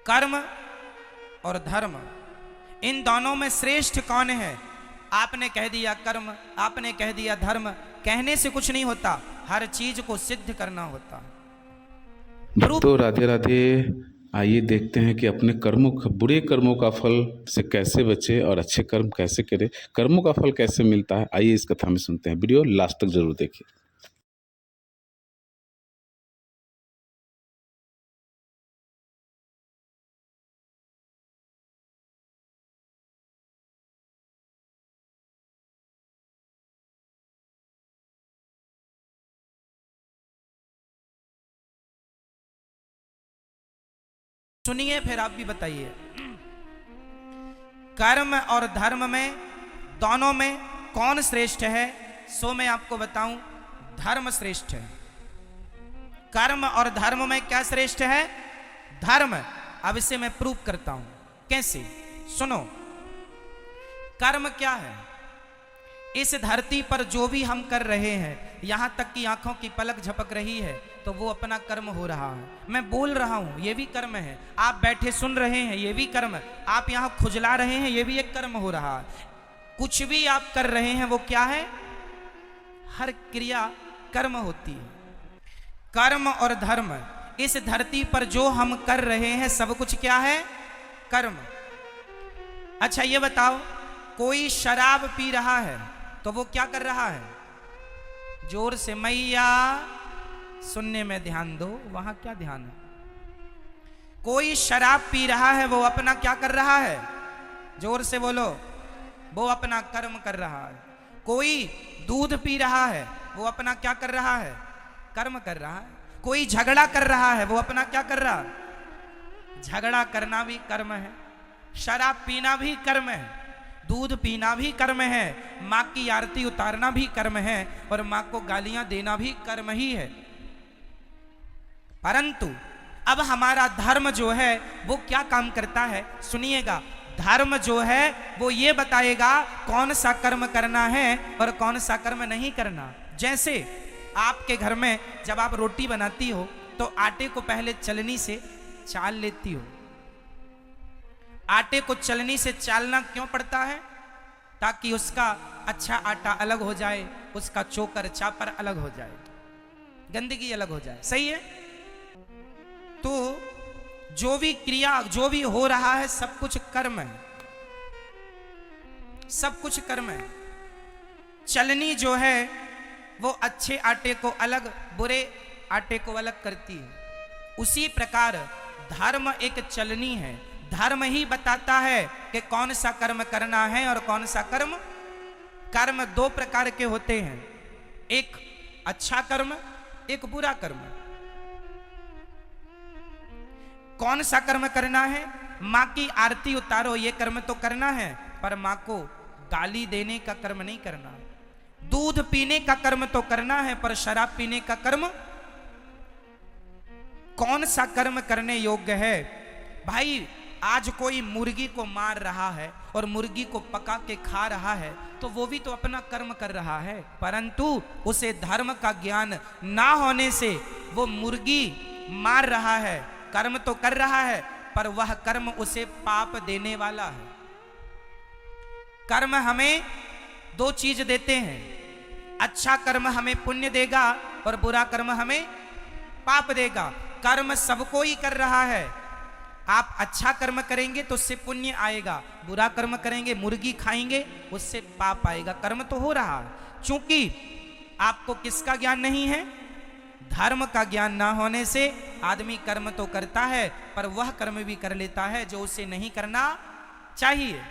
कर्म और धर्म, इन दोनों में श्रेष्ठ कौन है? आपने कह दिया कर्म, आपने कह दिया धर्म। कहने से कुछ नहीं होता, हर चीज को सिद्ध करना होता। भक्तों राधे राधे। आइए देखते हैं कि अपने कर्मों बुरे कर्मों का फल से कैसे बचे और अच्छे कर्म कैसे करें, कर्मों का फल कैसे मिलता है। आइए इस कथा में सुनते हैं, वीडियो लास्ट तक जरूर देखिए। सुनिए फिर आप भी बताइए। कर्म और धर्म में, दोनों में कौन श्रेष्ठ है? सो मैं आपको बताऊं, धर्म श्रेष्ठ है। कर्म और धर्म में क्या श्रेष्ठ है? धर्म। अब इसे मैं प्रूव करता हूं। कैसे? सुनो। कर्म क्या है? इस धरती पर जो भी हम कर रहे हैं, यहां तक कि आंखों की पलक झपक रही है, तो वो अपना कर्म हो रहा है। मैं बोल रहा हूं, ये भी कर्म है। आप बैठे सुन रहे हैं, ये भी कर्म। आप यहां खुजला रहे हैं, ये भी एक कर्म हो रहा है। कुछ भी आप कर रहे हैं वो क्या है? हर क्रिया कर्म होती है। कर्म और धर्म, इस धरती पर जो हम कर रहे हैं सब कुछ क्या है? कर्म। अच्छा ये बताओ, कोई शराब पी रहा है तो वो क्या कर रहा है? जोर से मैया, सुनने में ध्यान दो, वहां क्या ध्यान है? कोई शराब पी रहा है, वो अपना क्या कर रहा है? जोर से बोलो। वो अपना कर्म कर रहा है। कोई दूध पी रहा है, वो अपना क्या कर रहा है? कर्म कर रहा है। कोई झगड़ा कर रहा है, वो अपना क्या कर रहा है? झगड़ा करना भी कर्म है। शराब पीना भी कर्म है। दूध पीना भी कर्म है। माँ की आरती उतारना भी कर्म है। और माँ को गालियां देना भी कर्म ही है। परंतु अब हमारा धर्म जो है वो क्या काम करता है? सुनिएगा। धर्म जो है वो ये बताएगा कौन सा कर्म करना है और कौन सा कर्म नहीं करना। जैसे आपके घर में जब आप रोटी बनाती हो तो आटे को पहले चलनी से चाल लेती हो। आटे को चलनी से चालना क्यों पड़ता है? ताकि उसका अच्छा आटा अलग हो जाए, उसका चोकर चापर अलग हो जाए, गंदगी अलग हो जाए। सही है? तो जो भी क्रिया, जो भी हो रहा है, सब कुछ कर्म है। सब कुछ कर्म है। चलनी जो है वो अच्छे आटे को अलग, बुरे आटे को अलग करती है। उसी प्रकार धर्म एक चलनी है। धर्म ही बताता है कि कौन सा कर्म करना है और कौन सा कर्म। कर्म दो प्रकार के होते हैं, एक अच्छा कर्म, एक बुरा कर्म। कौन सा कर्म करना है? माँ की आरती उतारो, ये कर्म तो करना है, पर माँ को गाली देने का कर्म नहीं करना। दूध पीने का कर्म तो करना है, पर शराब पीने का कर्म। कौन सा कर्म करने योग्य है? भाई आज कोई मुर्गी को मार रहा है और मुर्गी को पका के खा रहा है, तो वो भी तो अपना कर्म कर रहा है। परंतु उसे धर्म का ज्ञान ना होने से वो मुर्गी मार रहा है, कर्म तो कर रहा है, पर वह कर्म उसे पाप देने वाला है। कर्म हमें दो चीज देते हैं। अच्छा कर्म हमें पुण्य देगा और बुरा कर्म हमें पाप देगा। कर्म सबको ही कर रहा है। आप अच्छा कर्म करेंगे तो उससे पुण्य आएगा, बुरा कर्म करेंगे, मुर्गी खाएंगे, उससे पाप आएगा। कर्म तो हो रहा है। चूंकि आपको किसका ज्ञान नहीं है? धर्म का ज्ञान ना होने से आदमी कर्म तो करता है, पर वह कर्म भी कर लेता है जो उसे नहीं करना चाहिए।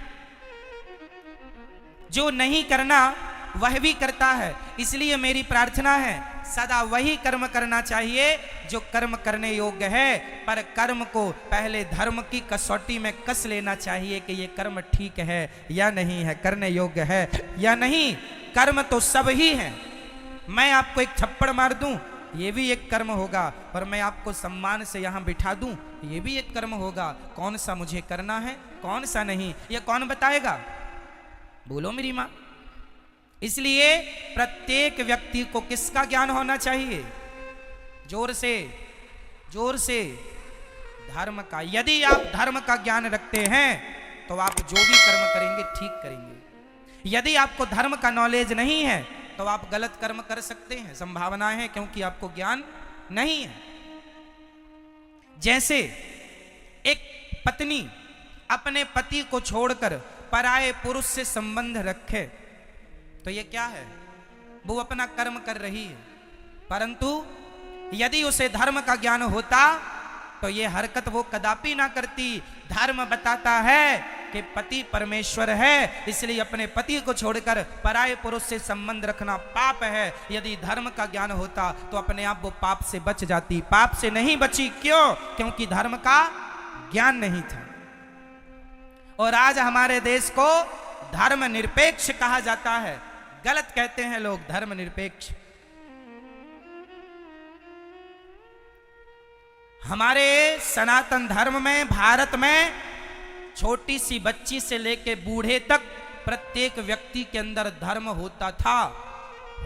जो नहीं करना वह भी करता है। इसलिए मेरी प्रार्थना है, सदा वही कर्म करना चाहिए जो कर्म करने योग्य है, पर कर्म को पहले धर्म की कसौटी में कस लेना चाहिए कि ये कर्म ठीक है या नहीं है, करने योग्य है या नहीं। कर्म तो सब ही है। मैं आपको एक थप्पड़ मार दूं, ये भी एक कर्म होगा, और मैं आपको सम्मान से यहां बिठा दूं, ये भी एक कर्म होगा। कौन सा मुझे करना है, कौन सा नहीं, ये कौन बताएगा? बोलो मेरी मां। इसलिए प्रत्येक व्यक्ति को किसका ज्ञान होना चाहिए? जोर से, जोर से। धर्म का। यदि आप धर्म का ज्ञान रखते हैं तो आप जो भी कर्म करेंगे ठीक करेंगे। यदि आपको धर्म का नॉलेज नहीं है तो आप गलत कर्म कर सकते हैं, संभावना है, क्योंकि आपको ज्ञान नहीं है। जैसे एक पत्नी अपने पति को छोड़कर पराये पुरुष से संबंध रखे तो ये क्या है, वो अपना कर्म कर रही है। परंतु यदि उसे धर्म का ज्ञान होता तो ये हरकत वो कदापि ना करती। धर्म बताता है कि पति परमेश्वर है, इसलिए अपने पति को छोड़कर पराये पुरुष से संबंध रखना पाप है। यदि धर्म का ज्ञान होता तो अपने आप वो पाप से बच जाती। पाप से नहीं बची, क्यों? क्योंकि धर्म का ज्ञान नहीं था। और आज हमारे देश को धर्म निरपेक्ष कहा जाता है। गलत कहते हैं लोग, धर्म निरपेक्ष। हमारे सनातन धर्म में, भारत में छोटी सी बच्ची से लेके बूढ़े तक प्रत्येक व्यक्ति के अंदर धर्म होता था,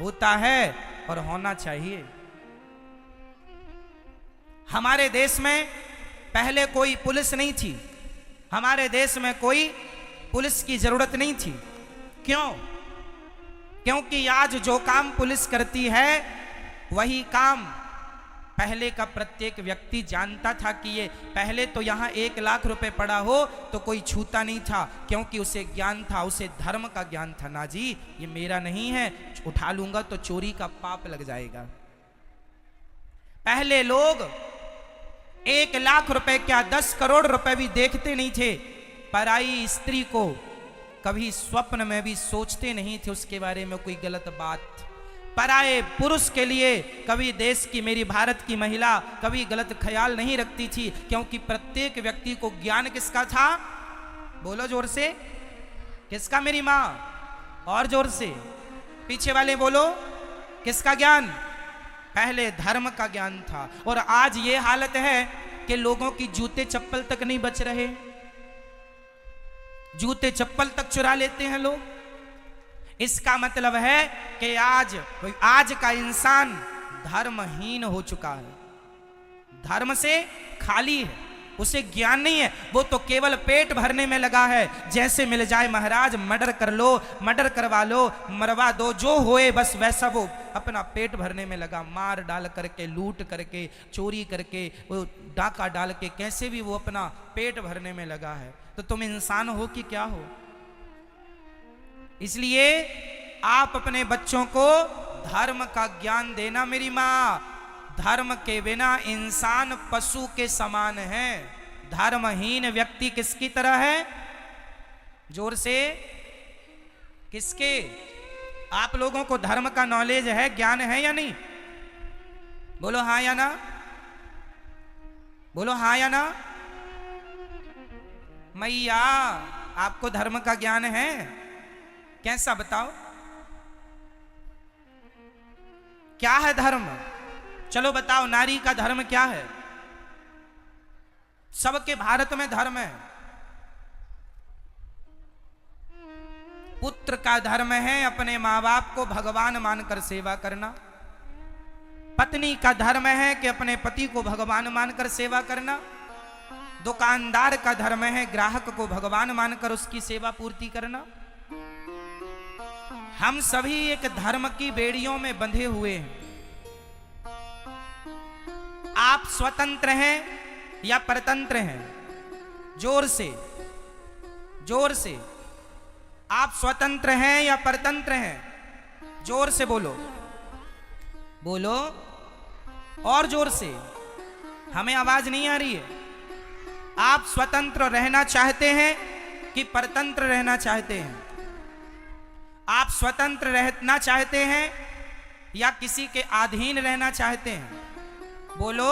होता है और होना चाहिए। हमारे देश में पहले कोई पुलिस नहीं थी, हमारे देश में कोई पुलिस की जरूरत नहीं थी। क्यों? क्योंकि आज जो काम पुलिस करती है वही काम पहले का प्रत्येक व्यक्ति जानता था कि ये पहले तो यहाँ 1 लाख रुपए पड़ा हो तो कोई छूता नहीं था, क्योंकि उसे ज्ञान था, उसे धर्म का ज्ञान था। ना जी, ये मेरा नहीं है, उठा लूंगा तो चोरी का पाप लग जाएगा। पहले लोग 1 लाख रुपए क्या 10 करोड़ रुपए भी देखते नहीं थे। पराई स्त्री को कभी स्वप्न में भी सोचते नहीं थे उसके बारे में कोई गलत बात। पराये पुरुष के लिए कभी देश की, मेरी भारत की महिला कभी गलत ख्याल नहीं रखती थी, क्योंकि प्रत्येक व्यक्ति को ज्ञान किसका था? बोलो जोर से, किसका? मेरी माँ। और जोर से, पीछे वाले बोलो, किसका ज्ञान? पहले धर्म का ज्ञान था। और आज ये हालत है कि लोगों की जूते चप्पल तक नहीं बच रहे, जूते चप्पल तक चुरा लेते हैं लोग। इसका मतलब है कि आज का इंसान धर्महीन हो चुका है, धर्म से खाली है, उसे ज्ञान नहीं है। वो तो केवल पेट भरने में लगा है। जैसे मिल जाए महाराज मर्डर कर लो, मर्डर करवा लो, मरवा दो, जो होए बस वैसा वो अपना पेट भरने में लगा। मार डाल करके, लूट करके, चोरी करके, वो डाका डाल के, कैसे भी वो अपना पेट भरने में लगा है। तो तुम इंसान हो कि क्या हो? इसलिए आप अपने बच्चों को धर्म का ज्ञान देना। मेरी माँ, धर्म के बिना इंसान पशु के समान है। धर्महीन व्यक्ति किसकी तरह है? जोर से, किसके? आप लोगों को धर्म का नॉलेज है, ज्ञान है या नहीं? बोलो हाँ या ना, बोलो हाँ या ना। मैया, आपको धर्म का ज्ञान है? कैसा बताओ, क्या है धर्म? चलो बताओ, नारी का धर्म क्या है? सबके भारत में धर्म है। पुत्र का धर्म है अपने मां बाप को भगवान मानकर सेवा करना। पत्नी का धर्म है कि अपने पति को भगवान मानकर सेवा करना। दुकानदार का धर्म है ग्राहक को भगवान मानकर उसकी सेवा पूर्ति करना। हम सभी एक धर्म की बेड़ियों में बंधे हुए हैं। आप स्वतंत्र हैं या परतंत्र हैं? जोर से, जोर से। आप स्वतंत्र हैं या परतंत्र हैं? जोर से बोलो, बोलो और जोर से, हमें आवाज नहीं आ रही है। आप स्वतंत्र रहना चाहते हैं कि परतंत्र रहना चाहते हैं? आप स्वतंत्र रहना चाहते हैं या किसी के अधीन रहना चाहते हैं? बोलो।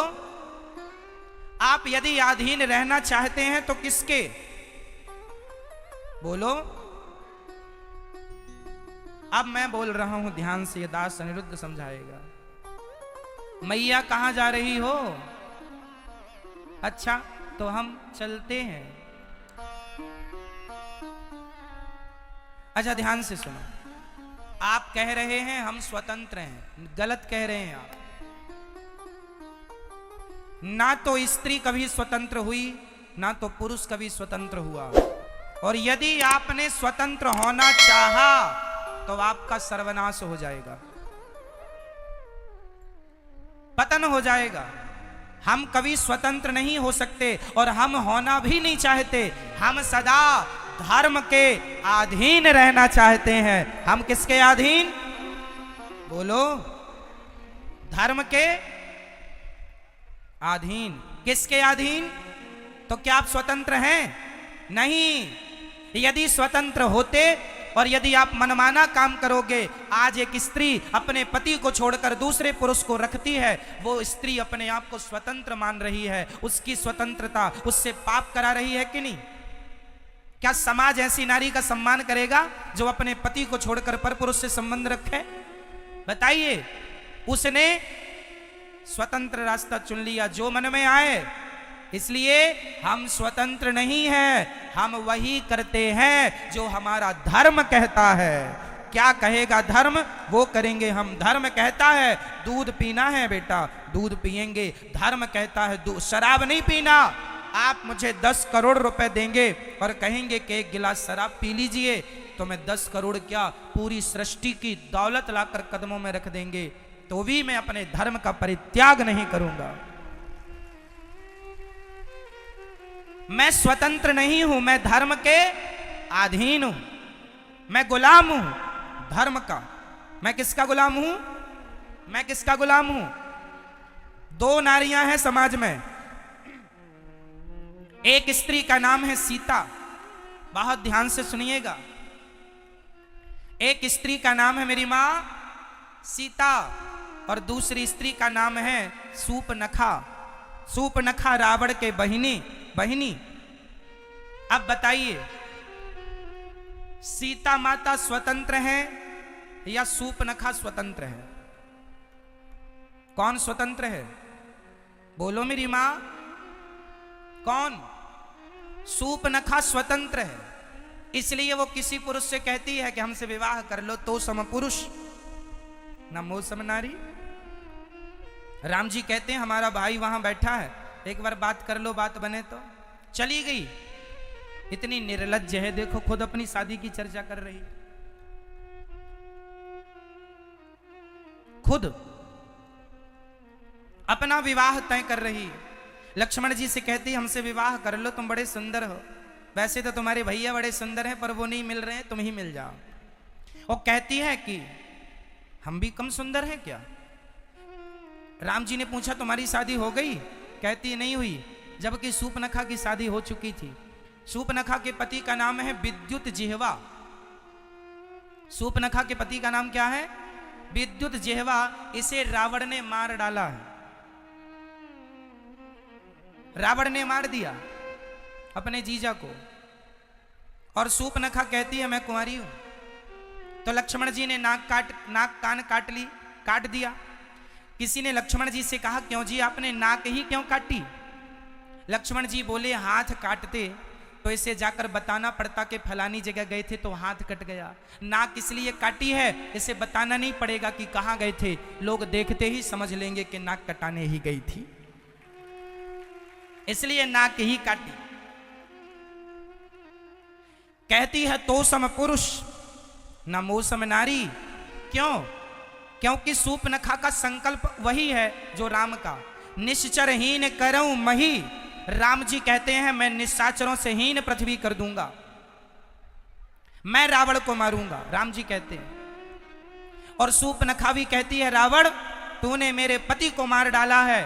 आप यदि अधीन रहना चाहते हैं तो किसके? बोलो। अब मैं बोल रहा हूं, ध्यान से, ये दास अनिरुद्ध समझाएगा। मैया कहां जा रही हो? अच्छा, तो हम चलते हैं। अच्छा, ध्यान से सुनो। आप कह रहे हैं हम स्वतंत्र हैं, गलत कह रहे हैं आप। ना तो स्त्री कभी स्वतंत्र हुई, ना तो पुरुष कभी स्वतंत्र हुआ। और यदि आपने स्वतंत्र होना चाहा तो आपका सर्वनाश हो जाएगा, पतन हो जाएगा। हम कभी स्वतंत्र नहीं हो सकते और हम होना भी नहीं चाहते। हम सदा धर्म के अधीन रहना चाहते हैं। हम किसके अधीन? बोलो, धर्म के अधीन। किसके अधीन? तो क्या आप स्वतंत्र हैं? नहीं। यदि स्वतंत्र होते और यदि आप मनमाना काम करोगे, आज एक स्त्री अपने पति को छोड़कर दूसरे पुरुष को रखती है, वो स्त्री अपने आप को स्वतंत्र मान रही है। उसकी स्वतंत्रता उससे पाप करा रही है कि नहीं? क्या समाज ऐसी नारी का सम्मान करेगा जो अपने पति को छोड़कर पर पुरुष से संबंध रखे? बताइए। उसने स्वतंत्र रास्ता चुन लिया जो मन में आए। इसलिए हम स्वतंत्र नहीं हैं, हम वही करते हैं जो हमारा धर्म कहता है। क्या कहेगा धर्म, वो करेंगे हम। धर्म कहता है दूध पीना है बेटा, दूध पिएंगे। धर्म कहता है शराब नहीं पीना। आप मुझे 10 करोड़ रुपए देंगे और कहेंगे कि एक गिलास शराब पी लीजिए, तो मैं 10 करोड़ क्या पूरी सृष्टि की दौलत लाकर कदमों में रख देंगे, तो भी मैं अपने धर्म का परित्याग नहीं करूंगा। मैं स्वतंत्र नहीं हूं, मैं धर्म के अधीन हूं, मैं गुलाम हूं धर्म का। मैं किसका गुलाम हूं? मैं किसका गुलाम हूं? 2 नारियां हैं समाज में। एक स्त्री का नाम है सीता, बहुत ध्यान से सुनिएगा। एक स्त्री का नाम है मेरी मां सीता और दूसरी स्त्री का नाम है सूपनखा। सूपनखा रावण के बहिनी। अब बताइए, सीता माता स्वतंत्र है या सूपनखा स्वतंत्र है? कौन स्वतंत्र है? बोलो मेरी मां, कौन? सूपनखा स्वतंत्र है। इसलिए वो किसी पुरुष से कहती है कि हमसे विवाह कर लो, तो सम पुरुष न मोह सम नारी। राम जी कहते हैं हमारा भाई वहां बैठा है, एक बार बात कर लो, बात बने तो। चली गई। इतनी निर्लज्ज है, देखो खुद अपनी शादी की चर्चा कर रही, खुद अपना विवाह तय कर रही है। लक्ष्मण जी से कहती है हमसे विवाह कर लो, तुम बड़े सुंदर हो। वैसे तो तुम्हारे भैया बड़े सुंदर हैं पर वो नहीं मिल रहे हैं, तुम ही मिल जाओ। वो कहती है कि हम भी कम सुंदर हैं क्या? राम जी ने पूछा तुम्हारी शादी हो गई? कहती नहीं हुई, जबकि सूपनखा की शादी हो चुकी थी। सूपनखा के पति का नाम है विद्युत जिह्वा। सूपनखा के पति का नाम क्या है? विद्युत जिह्वा। इसे रावण ने मार डाला है। रावण ने मार दिया अपने जीजा को। और सूपनखा कहती है मैं कुंवारी हूं। तो लक्ष्मण जी ने नाक कान काट दिया। किसी ने लक्ष्मण जी से कहा क्यों जी आपने नाक ही क्यों काटी? लक्ष्मण जी बोले हाथ काटते तो इसे जाकर बताना पड़ता कि फलानी जगह गए थे तो हाथ कट गया। नाक इसलिए काटी है, इसे बताना नहीं पड़ेगा कि कहां गए थे, लोग देखते ही समझ लेंगे कि नाक कटाने ही गई थी, इसलिए नाक ही काटी। कहती है तो सम पुरुष न मोह सम नारी। क्यों? क्योंकि सूपनखा का संकल्प वही है जो राम का, निश्चरहीन करऊं मही। राम जी कहते हैं मैं निशाचरों से हीन पृथ्वी कर दूंगा, मैं रावण को मारूंगा, राम जी कहते हैं। और सूपनखा भी कहती है रावण तूने मेरे पति को मार डाला है,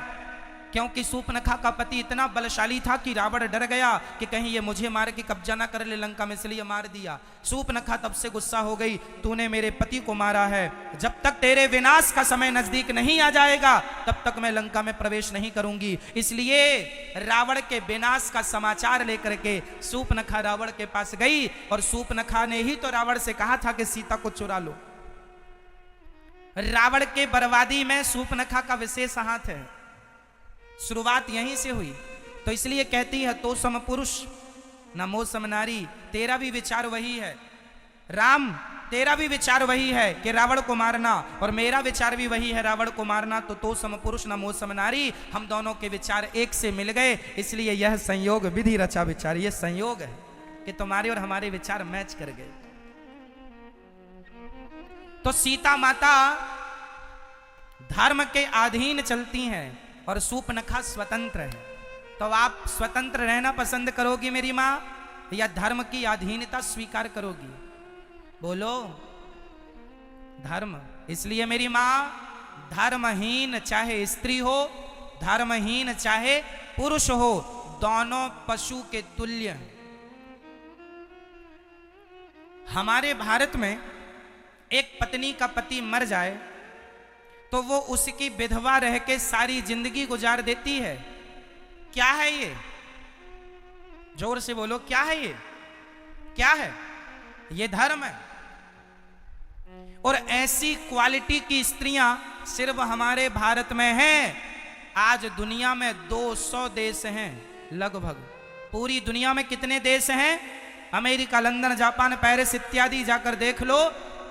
क्योंकि सूपनखा का पति इतना बलशाली था कि रावण डर गया कि कहीं ये मुझे मार के कब्जा ना कर ले लंका में, इसलिए मार दिया। सूपनखा तब से गुस्सा हो गई, तूने मेरे पति को मारा है, जब तक तेरे विनाश का समय नजदीक नहीं आ जाएगा तब तक मैं लंका में प्रवेश नहीं करूंगी। इसलिए रावण के विनाश का समाचार लेकर के सूपनखा रावण के पास गई और सूपनखा ने ही तो रावण से कहा था कि सीता को चुरा लो। रावण के बर्बादी में सूपनखा का विशेष हाथ है, शुरुआत यहीं से हुई। तो इसलिए कहती है तो सम पुरुष न मोह सम नारी। तेरा भी विचार वही है। राम तेरा भी विचार वही है कि रावण को मारना, और मेरा विचार भी वही है रावण को मारना, तो सम पुरुष न मोह सम नारी, हम दोनों के विचार एक से मिल गए, इसलिए यह संयोग विधि रचा विचार। यह संयोग है कि तुम्हारे और हमारे विचार मैच कर गए। तो सीता माता धर्म के अधीन चलती हैं और शूर्पणखा स्वतंत्र है। तो आप स्वतंत्र रहना पसंद करोगी मेरी मां, या धर्म की अधीनता स्वीकार करोगी? बोलो। धर्म। इसलिए मेरी मां, धर्महीन चाहे स्त्री हो, धर्महीन चाहे पुरुष हो, दोनों पशु के तुल्य हैं। हमारे भारत में एक पत्नी का पति मर जाए तो वो उसकी विधवा रह के सारी जिंदगी गुजार देती है। क्या है ये? जोर से बोलो, क्या है ये? क्या है ये? धर्म है। और ऐसी क्वालिटी की स्त्रियां सिर्फ हमारे भारत में हैं। आज दुनिया में 200 देश हैं लगभग। पूरी दुनिया में कितने देश हैं? अमेरिका, लंदन, जापान, पेरिस इत्यादि जाकर देख लो।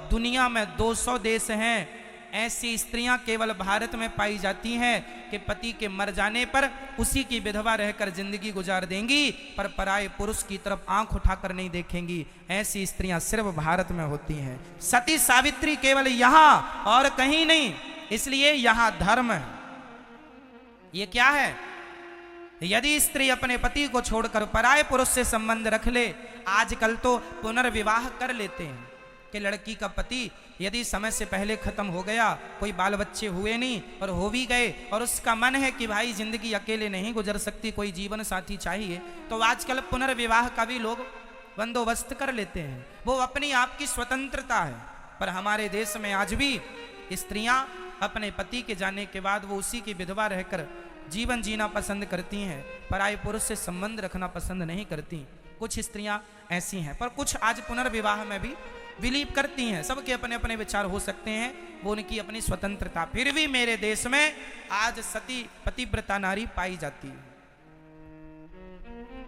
दुनिया में 200 देश हैं। ऐसी स्त्रियां केवल भारत में पाई जाती हैं कि पति के मर जाने पर उसी की विधवा रहकर जिंदगी गुजार देंगी, पर पराये पुरुष की तरफ आंख उठाकर नहीं देखेंगी। ऐसी स्त्रियां सिर्फ भारत में होती हैं। सती सावित्री केवल यहां और कहीं नहीं, इसलिए यहां धर्म है। ये क्या है? यदि स्त्री अपने पति को छोड़कर पराये पुरुष से संबंध रख ले, आजकल तो पुनर्विवाह कर लेते हैं कि लड़की का पति यदि समय से पहले खत्म हो गया, कोई बाल बच्चे हुए नहीं और हो भी गए, और उसका मन है कि भाई जिंदगी अकेले नहीं गुजर सकती, कोई जीवन साथी चाहिए, तो आजकल पुनर्विवाह का भी लोग बंदोबस्त कर लेते हैं। वो अपनी आप की स्वतंत्रता है। पर हमारे देश में आज भी स्त्रियां अपने पति के जाने के बाद वो उसी की विधवा रहकर जीवन जीना पसंद करती हैं, पराये पुरुष से संबंध रखना पसंद नहीं करती। कुछ स्त्रियां ऐसी हैं, पर कुछ आज पुनर्विवाह में भी बिलीव करती हैं। सबके अपने अपने विचार हो सकते हैं, वो उनकी अपनी स्वतंत्रता। फिर भी मेरे देश में आज सती पतिव्रता नारी पाई जाती है।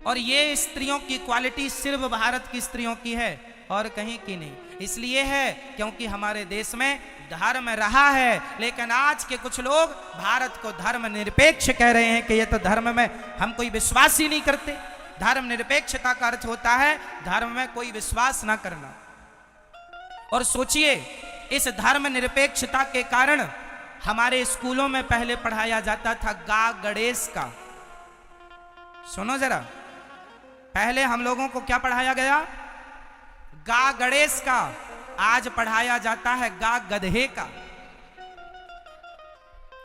और ये स्त्रियों की क्वालिटी सिर्फ भारत की स्त्रियों की है और कहीं की नहीं। इसलिए है क्योंकि हमारे देश में धर्म रहा है, लेकिन आज के कुछ लोग भारत को धर्म निरपेक्ष कह रहे हैं कि ये तो धर्म में हम कोई विश्वास ही नहीं करते। धर्म निरपेक्षता का अर्थ होता है धर्म में कोई विश्वास ना करना। और सोचिए, इस धर्म निरपेक्षता के कारण हमारे स्कूलों में पहले पढ़ाया जाता था गा गणेश का। सुनो जरा, पहले हम लोगों को क्या पढ़ाया गया? गा गणेश का। आज पढ़ाया जाता है गा गधे का।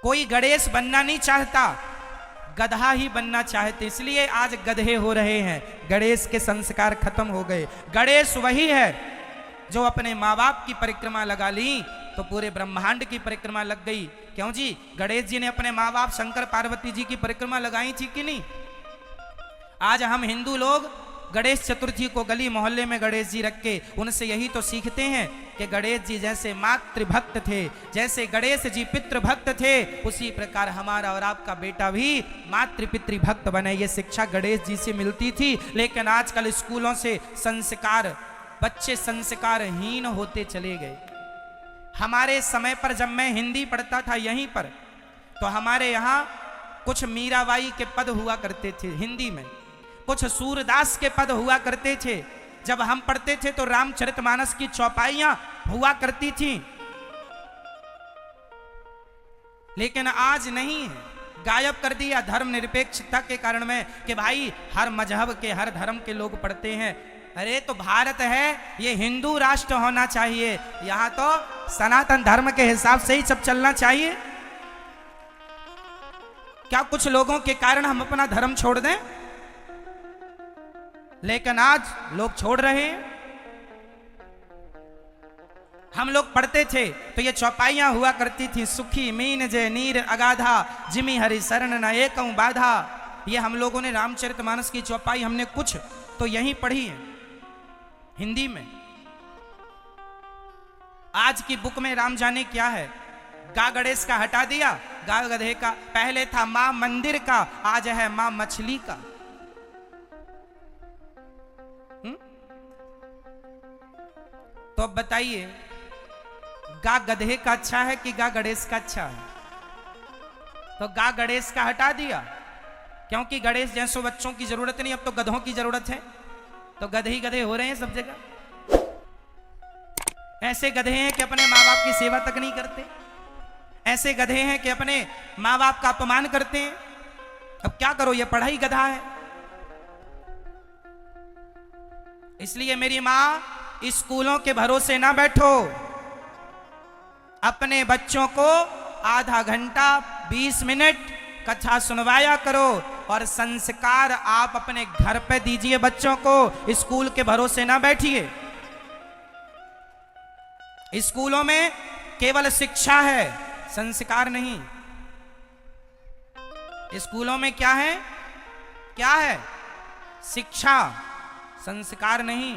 कोई गणेश बनना नहीं चाहता, गधा ही बनना चाहते, इसलिए आज गधे हो रहे हैं। गणेश के संस्कार खत्म हो गए। गणेश वही है जो अपने माँ बाप की परिक्रमा लगा ली तो पूरे ब्रह्मांड की परिक्रमा लग गई। क्यों जी? गणेश जी ने अपने माँ बाप शंकर पार्वती जी की परिक्रमा लगाई थी कि नहीं? आज हम हिंदू लोग गणेश चतुर्थी को गली मोहल्ले में गणेश जी रख के उनसे यही तो सीखते हैं कि गणेश जी जैसे मातृभक्त थे, जैसे गणेश जी पितृभक्त थे, उसी प्रकार हमारा और आपका बेटा भी मातृ भक्त बने। ये शिक्षा गणेश जी से मिलती थी। लेकिन आजकल स्कूलों से संस्कार, बच्चे संस्कारहीन होते चले गए। हमारे समय पर जब मैं हिंदी पढ़ता था यहीं पर, तो हमारे यहाँ कुछ मीराबाई के पद हुआ करते थे हिंदी में, कुछ सूरदास के पद हुआ करते थे। जब हम पढ़ते थे तो रामचरितमानस की चौपाइयां हुआ करती थी। लेकिन आज नहीं है, गायब कर दिया धर्म निरपेक्षता के कारण में कि भाई हर मजहब के, हर धर्म के लोग पढ़ते हैं। अरे तो भारत है, ये हिंदू राष्ट्र होना चाहिए, यहां तो सनातन धर्म के हिसाब से ही सब चलना चाहिए। क्या कुछ लोगों के कारण हम अपना धर्म छोड़ दें? लेकिन आज लोग छोड़ रहे हैं। हम लोग पढ़ते थे तो ये चौपाइयां हुआ करती थी, सुखी मीन जय नीर अगाधा, जिमी हरि शरण न एकऊ बाधा। ये हम लोगों ने रामचरितमानस की चौपाई हमने कुछ तो यहीं पढ़ी है हिंदी में। आज की बुक में राम जाने क्या है, गा गणेश का हटा दिया, गा गधे का। पहले था मां मंदिर का, आज है मां मछली का। तो तो अब बताइए, गा गधे का अच्छा है कि गा गणेश का अच्छा है? तो गा गणेश का हटा दिया, क्योंकि गणेश जैसों बच्चों की जरूरत नहीं, अब तो गधों की जरूरत है। तो गधे ही गधे हो रहे हैं सब जगह। ऐसे गधे हैं कि अपने माँ बाप की सेवा तक नहीं करते, ऐसे गधे हैं कि अपने माँ बाप का अपमान करते हैं। अब क्या करो, ये पढ़ाई गधा है। इसलिए मेरी माँ, स्कूलों के भरोसे ना बैठो, अपने बच्चों को आधा घंटा 20 मिनट कथा सुनवाया करो, और संस्कार आप अपने घर पे दीजिए बच्चों को, स्कूल के भरोसे ना बैठिए। स्कूलों में केवल शिक्षा है, संस्कार नहीं। स्कूलों में क्या है? क्या है? शिक्षा, संस्कार नहीं।